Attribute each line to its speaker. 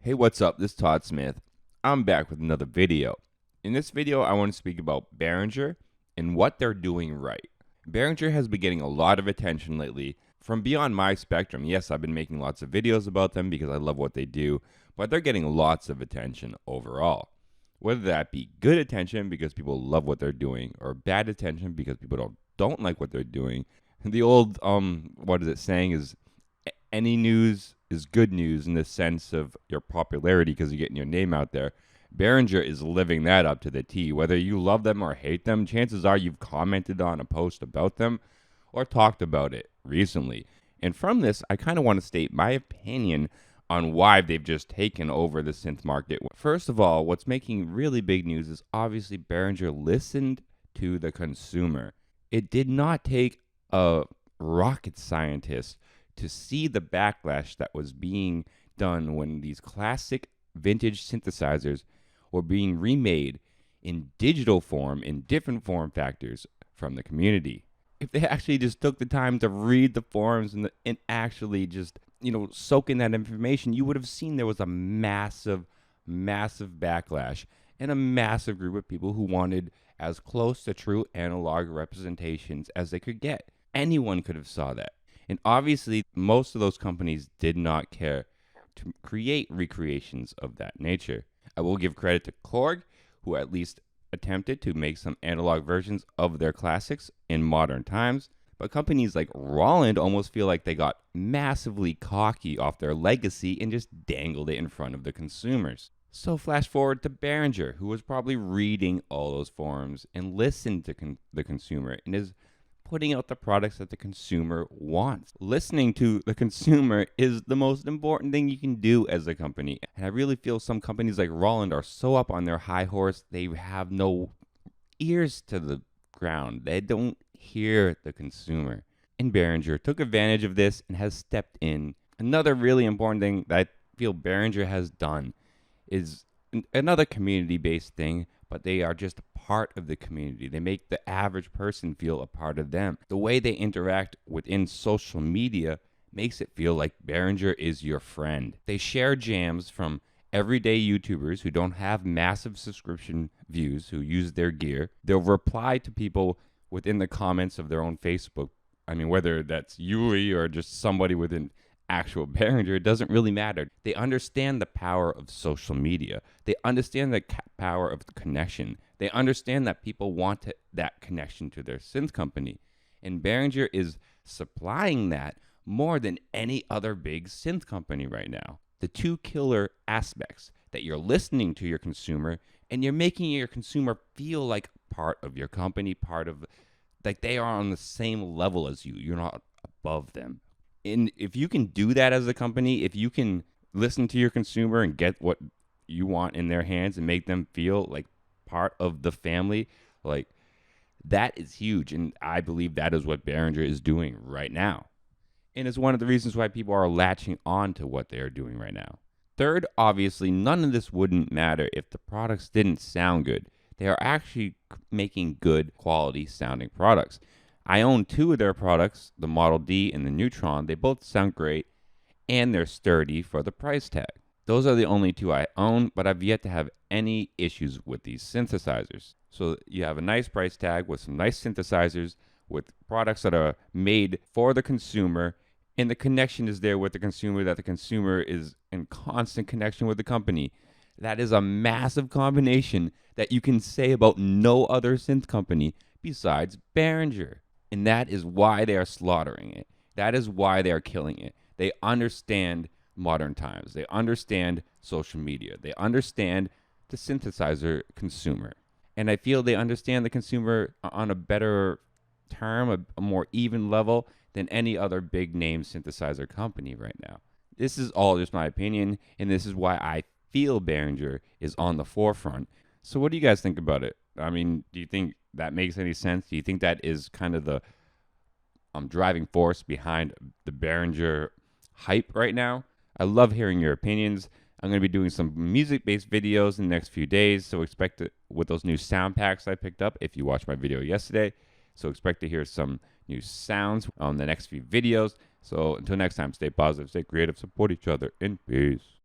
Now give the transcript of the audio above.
Speaker 1: Hey, what's up? This is Todd Smith. I'm back with another video. In this video, I want to speak about Behringer and what they're doing right. Behringer has been getting a lot of attention lately from beyond my spectrum. Yes, I've been making lots of videos about them because I love what they do, but they're getting lots of attention overall. Whether that be good attention because people love what they're doing, or bad attention because people don't like what they're doing. The old what is it saying is any news is good news in the sense of your popularity because you're getting your name out there. Behringer is living that up to the T. Whether you love them or hate them, chances are you've commented on a post about them or talked about it recently. And from this, I kind of want to state my opinion on why they've just taken over the synth market. First of all, what's making really big news is obviously Behringer listened to the consumer. It did not take a rocket scientist to see the backlash that was being done when these classic vintage synthesizers were being remade in digital form in different form factors from the community. If they actually just took the time to read the forums and actually just, soak in that information, you would have seen there was a massive backlash and a massive group of people who wanted as close to true analog representations as they could get. Anyone could have saw that. And obviously, most of those companies did not care to create recreations of that nature. I will give credit to Korg, who at least attempted to make some analog versions of their classics in modern times. But companies like Roland almost feel like they got massively cocky off their legacy and just dangled it in front of the consumers. So flash forward to Behringer, who was probably reading all those forums and listened to the consumer and is putting out the products that the consumer wants. Listening to the consumer is the most important thing you can do as a company. And I really feel some companies like Roland are so up on their high horse, they have no ears to the ground. They don't hear the consumer. And Behringer took advantage of this and has stepped in. Another really important thing that I feel Behringer has done is another community-based thing, but they are just a part of the community. They make the average person feel a part of them. The way they interact within social media makes it feel like Behringer is your friend. They share jams from everyday YouTubers who don't have massive subscription views, who use their gear. They'll reply to people within the comments of their own Facebook. I mean, whether that's Yuri or just somebody within actual Behringer, it doesn't really matter. They understand the power of social media. They understand the power of connection. They understand that people want that connection to their synth company. And Behringer is supplying that more than any other big synth company right now. The two killer aspects that you're listening to your consumer and you're making your consumer feel like part of your company, like they are on the same level as you. You're not above them. And if you can do that as a company, if you can listen to your consumer and get what you want in their hands and make them feel like part of the family, like that is huge. And I believe that is what Behringer is doing right now. And it's one of the reasons why people are latching on to what they are doing right now. Third, obviously, none of this wouldn't matter if the products didn't sound good. They are actually making good quality sounding products. I own two of their products, the Model D and the Neutron. They both sound great, and they're sturdy for the price tag. Those are the only two I own, but I've yet to have any issues with these synthesizers. So you have a nice price tag with some nice synthesizers, with products that are made for the consumer, and the connection is there with the consumer, that the consumer is in constant connection with the company. That is a massive combination that you can say about no other synth company besides Behringer. And that is why they are slaughtering it. That is why they are killing it. They understand modern times. They understand social media. They understand the synthesizer consumer. And I feel they understand the consumer on a better term, a more even level than any other big name synthesizer company right now. This is all just my opinion, and this is why I feel Behringer is on the forefront. So what do you guys think about it? I mean, do you think that makes any sense? Do you think that is kind of the driving force behind the Behringer hype right now? I love hearing your opinions. I'm going to be doing some music-based videos in the next few days, so expect it with those new sound packs I picked up if you watched my video yesterday. So expect to hear some new sounds on the next few videos. So until next time, stay positive, stay creative, support each other, and peace.